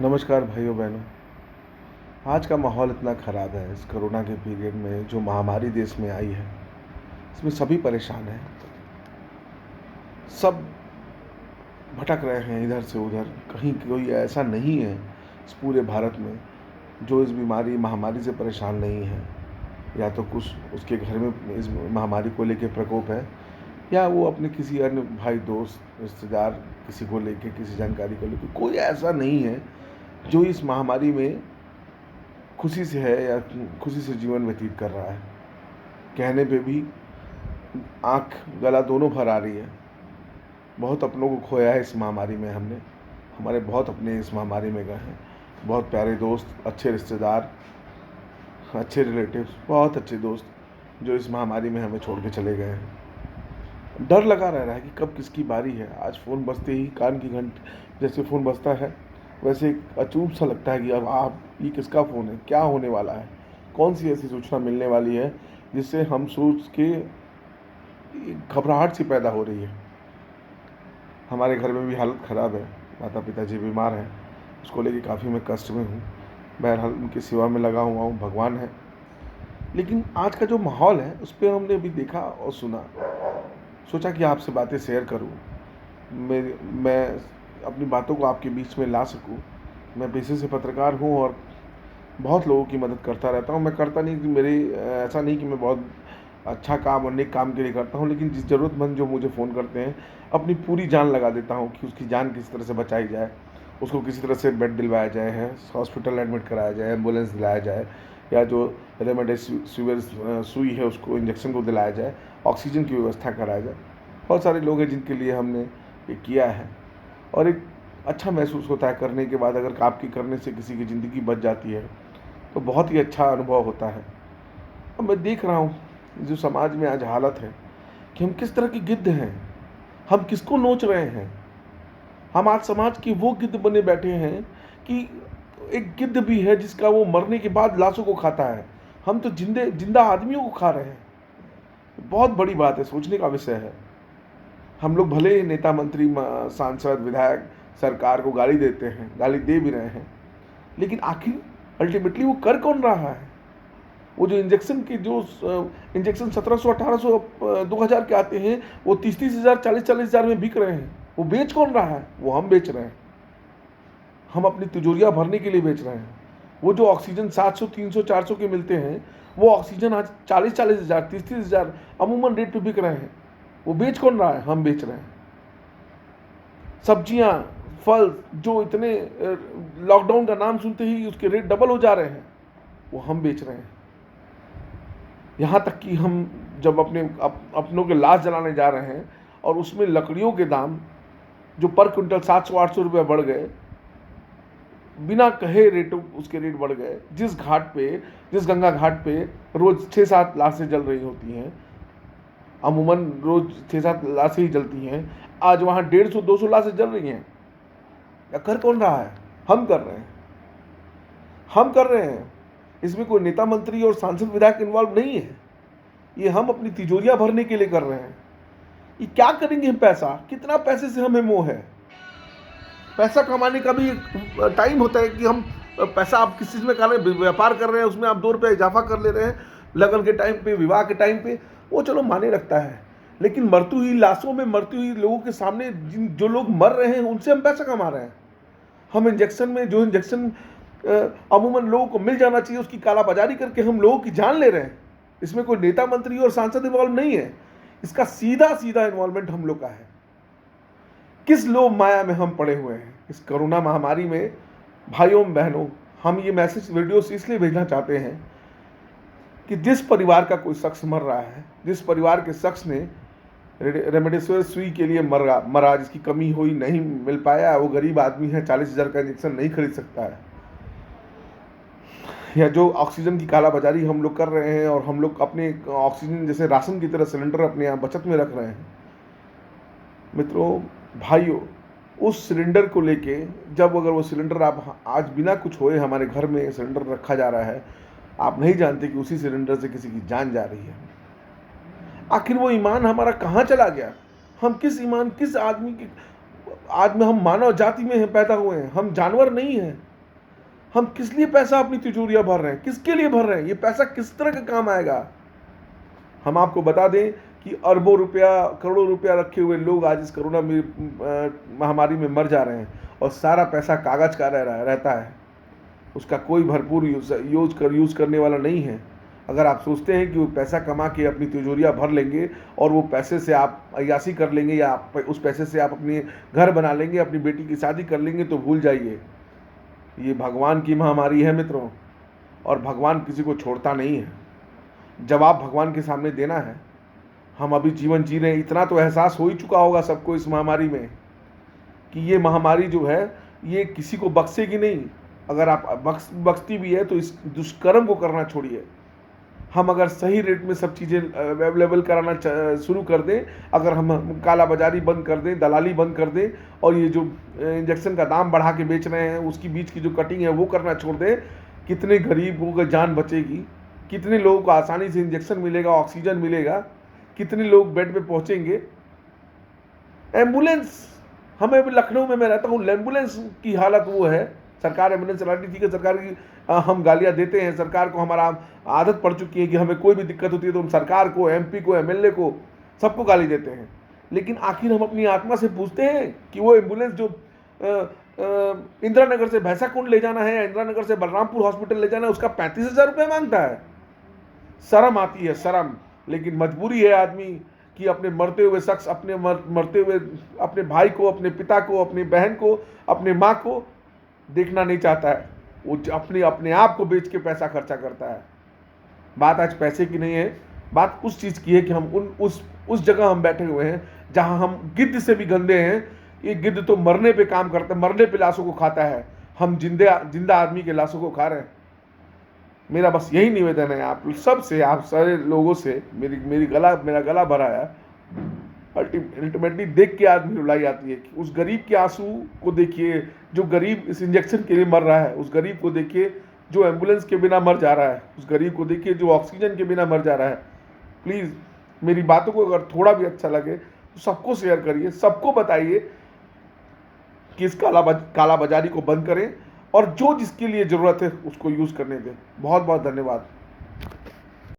नमस्कार भाइयों बहनों। आज का माहौल इतना ख़राब है इस कोरोना के पीरियड में, जो महामारी देश में आई है, इसमें सभी परेशान हैं। सब भटक रहे हैं इधर से उधर। कहीं कोई ऐसा नहीं है इस पूरे भारत में जो इस बीमारी महामारी से परेशान नहीं है। या तो कुछ उसके घर में इस महामारी को लेके प्रकोप है, या वो अपने किसी अन्य भाई दोस्त रिश्तेदार किसी को लेके, किसी जानकारी को लेके। कोई ऐसा नहीं है जो इस महामारी में खुशी से है या खुशी से जीवन व्यतीत कर रहा है। कहने पे भी आँख गला दोनों भर आ रही है। बहुत अपनों को खोया है इस महामारी में हमने। हमारे बहुत अपने इस महामारी में गए हैं। बहुत प्यारे दोस्त, अच्छे रिश्तेदार, अच्छे रिलेटिव्स, बहुत अच्छे दोस्त जो इस महामारी में हमें छोड़ के चले गए हैं। डर लगा रह रहा है कि कब किसकी बारी है। आज फ़ोन बजते ही कान की घंटी, जैसे फ़ोन बजता है वैसे एक अचूब सा लगता है कि अब आप ये किसका फ़ोन है, क्या होने वाला है, कौन सी ऐसी सूचना मिलने वाली है जिससे हम सोच के घबराहट सी पैदा हो रही है। हमारे घर में भी हालत ख़राब है, माता पिताजी बीमार हैं, उसको लेके काफ़ी मैं कष्ट में हूँ। बहरहाल उनकी सेवा में लगा हुआ हूँ, भगवान है। लेकिन आज का जो माहौल है उस पर हमने अभी देखा और सुना, सोचा कि आपसे बातें शेयर करूँ। मैं अपनी बातों को आपके बीच में ला सकूँ। मैं पेशे से पत्रकार हूँ और बहुत लोगों की मदद करता रहता हूँ। मैं करता नहीं कि ऐसा नहीं कि मैं बहुत अच्छा काम और नेक काम के लिए करता हूँ, लेकिन जिस ज़रूरतमंद जो मुझे फ़ोन करते हैं, अपनी पूरी जान लगा देता हूँ कि उसकी जान किस तरह से बचाई जाए, उसको किसी तरह से बेड दिलवाया जाए, है हॉस्पिटल एडमिट कराया जाए, एम्बुलेंस दिलाया जाए, या जो रेमडेसिविर सुई है उसको इंजेक्शन को दिलाया जाए, ऑक्सीजन की व्यवस्था कराया जाए। बहुत सारे लोग हैं जिनके लिए हमने ये किया है, और एक अच्छा महसूस होता है करने के बाद। अगर आपकी करने से किसी की ज़िंदगी बच जाती है तो बहुत ही अच्छा अनुभव होता है। अब मैं देख रहा हूँ जो समाज में आज हालत है कि हम किस तरह के गिद्ध हैं, हम किसको नोच रहे हैं। हम आज समाज के वो गिद्ध बने बैठे हैं कि एक गिद्ध भी है जिसका वो मरने के बाद लाशों को खाता है। हम तो जिंदा आदमियों को खा रहे हैं। बहुत बड़ी बात है, सोचने का विषय है। हम लोग भले ही नेता मंत्री सांसद विधायक सरकार को गाली देते हैं, गाली दे भी रहे हैं, लेकिन आखिर अल्टीमेटली वो कर कौन रहा है। वो जो इंजेक्शन के जो इंजेक्शन 1700 1800 2000 के आते हैं, वो 30 हज़ार 40 हज़ार में बिक रहे हैं। वो बेच कौन रहा है? वो हम बेच रहे हैं। हम अपनी तिजोरियां भरने के लिए बेच रहे हैं। वो जो ऑक्सीजन 700 300 400 के मिलते हैं, वो ऑक्सीजन आज 40 हज़ार 30 हज़ार अमूमन रेट पे बिक रहे हैं। वो बेच कौन रहा है? हम बेच रहे हैं। सब्जियां, फल जो इतने लॉकडाउन का नाम सुनते ही उसके रेट डबल हो जा रहे हैं, वो हम बेच रहे हैं। यहाँ तक कि हम जब अपनों के लाश जलाने जा रहे हैं और उसमें लकड़ियों के दाम जो पर क्विंटल 700-800 रुपये बढ़ गए, बिना कहे रेटों उसके रेट बढ़ गए। जिस गंगा घाट पे रोज़ 6-7 लाशें जल रही होती हैं, अमूमन रोज़ 6-7 लाशें ही जलती हैं, आज वहाँ 150-200 लाशें जल रही हैं। या कर कौन रहा है? हम कर रहे हैं। हम कर रहे हैं। इसमें कोई नेता मंत्री और सांसद विधायक इन्वॉल्व नहीं है। ये हम अपनी तिजोरियां भरने के लिए कर रहे हैं। ये क्या करेंगे हम? पैसा, कितना पैसे से हमें मोह है। पैसा कमाने का भी एक टाइम होता है कि हम पैसा, आप किस चीज़ में कर रहे हैं, व्यापार कर रहे हैं, उसमें आप 2 रुपये इजाफा कर ले रहे हैं, लगन के टाइम पे, विवाह के टाइम पे, वो चलो माने रखता है। लेकिन मरती हुई लाशों में, मरती हुई लोगों के सामने जो लोग मर रहे हैं, उनसे हम पैसा कमा रहे हैं। हम इंजेक्शन में, जो इंजेक्शन अमूमन लोगों को मिल जाना चाहिए, उसकी कालाबाजारी करके हम लोगों की जान ले रहे हैं। इसमें कोई नेता मंत्री और सांसद इन्वॉल्व नहीं है। इसका सीधा सीधा इन्वॉल्वमेंट हम लोग का है। किस लोभ माया में हम पड़े हुए हैं इस कोरोना महामारी में। भाइयों बहनों, हम ये मैसेज वीडियो से इसलिए भेजना चाहते हैं कि जिस परिवार का कोई शख्स मर रहा है, जिस परिवार के शख्स ने रेमडेसिविर सुई के लिए मरा, जिसकी कमी हुई, नहीं मिल पाया, वो गरीब आदमी है, 40 हज़ार का इंजेक्शन नहीं खरीद सकता है, या जो ऑक्सीजन की कालाबाजारी हम लोग कर रहे हैं और हम लोग अपने ऑक्सीजन जैसे राशन की तरह सिलेंडर अपने यहाँ बचत में रख रहे हैं। मित्रों, भाइयों, उस सिलेंडर को लेके, जब अगर वो सिलेंडर आप आज बिना कुछ होए हमारे घर में सिलेंडर रखा जा रहा है, आप नहीं जानते कि उसी सिलेंडर से किसी की जान जा रही है। आखिर वो ईमान हमारा कहाँ चला गया? हम किस ईमान, किस आदमी की, आज में हम मानव जाति में हैं, पैदा हुए हैं, हम जानवर नहीं हैं। हम किस लिए पैसा अपनी तिजोरियां भर रहे हैं, किसके लिए भर रहे हैं, ये पैसा किस तरह का काम आएगा। हम आपको बता दें कि अरबों रुपया, करोड़ों रुपया रखे हुए लोग आज इस कोरोना महामारी में मर जा रहे हैं, और सारा पैसा कागज का रहता है, उसका कोई भरपूर यूज़ करने वाला नहीं है। अगर आप सोचते हैं कि वो पैसा कमा के अपनी तिजोरियां भर लेंगे और वो पैसे से आप अय्यासी कर लेंगे, या उस पैसे से आप अपने घर बना लेंगे, अपनी बेटी की शादी कर लेंगे, तो भूल जाइए, ये भगवान की महामारी है मित्रों, और भगवान किसी को छोड़ता नहीं है। जवाब भगवान के सामने देना है। हम अभी जीवन जी रहे हैं, इतना तो एहसास हो ही चुका होगा सबको इस महामारी में कि ये महामारी जो है ये किसी को बख्शेगी नहीं। अगर आप बख्शती भी है तो इस दुष्कर्म को करना छोड़िए। हम अगर सही रेट में सब चीज़ें अवेलेबल कराना शुरू कर दें, अगर हम काला बाजारी बंद कर दें, दलाली बंद कर दें, और ये जो इंजेक्शन का दाम बढ़ा के बेच रहे हैं उसकी बीच की जो कटिंग है वो करना छोड़ दें, कितने गरीबों की जान बचेगी, कितने लोगों को आसानी से इंजेक्शन मिलेगा, ऑक्सीजन मिलेगा, कितने लोग बेड पे पहुंचेंगे। एम्बुलेंस, हमें अभी लखनऊ में मैं रहता हूँ, एम्बुलेंस की हालत वो है, सरकार एम्बुलेंस चला रही थी कि सरकार की हम गालियाँ देते हैं, सरकार को हमारा आदत पड़ चुकी है कि हमें कोई भी दिक्कत होती है तो हम सरकार को, एमपी को, एमएलए को, सबको गाली देते हैं। लेकिन आखिर हम अपनी आत्मा से पूछते हैं कि वो एम्बुलेंस जो इंदिरा नगर से भैंसाकुंड ले जाना है या इंदिरा नगर से बलरामपुर हॉस्पिटल ले जाना है, उसका 35,000 रुपये मांगता है। शर्म आती है, शर्म। लेकिन मजबूरी है आदमी कि अपने मरते हुए शख्स, अपने मरते हुए अपने भाई को, अपने पिता को, अपनी बहन को, अपने माँ को देखना नहीं चाहता है। वो अपने आप को बेच के पैसा खर्चा करता है। बात आज पैसे की नहीं है, बात उस चीज़ की है कि हम उस जगह हम बैठे हुए हैं जहां हम गिद्ध से भी गंदे हैं। ये गिद्ध तो मरने पे काम करता है, मरने पे लाशों को खाता है, हम जिंदा आदमी के लाशों को खा रहे हैं। मेरा बस यही निवेदन है आप सब से, आप सारे लोगों से, मेरा गला भरा है। अल्टीमेटली देख के आदमी रुलाई आती है कि उस गरीब के आंसू को देखिए, जो गरीब इस इंजेक्शन के लिए मर रहा है, उस गरीब को देखिए जो एम्बुलेंस के बिना मर जा रहा है, उस गरीब को देखिए जो ऑक्सीजन के बिना मर जा रहा है। प्लीज़ मेरी बातों को अगर थोड़ा भी अच्छा लगे तो सबको शेयर करिए, सबको बताइए कि इस काला बाजारी को बंद करें, और जो जिसके लिए ज़रूरत है उसको यूज़ करने दें। बहुत बहुत धन्यवाद।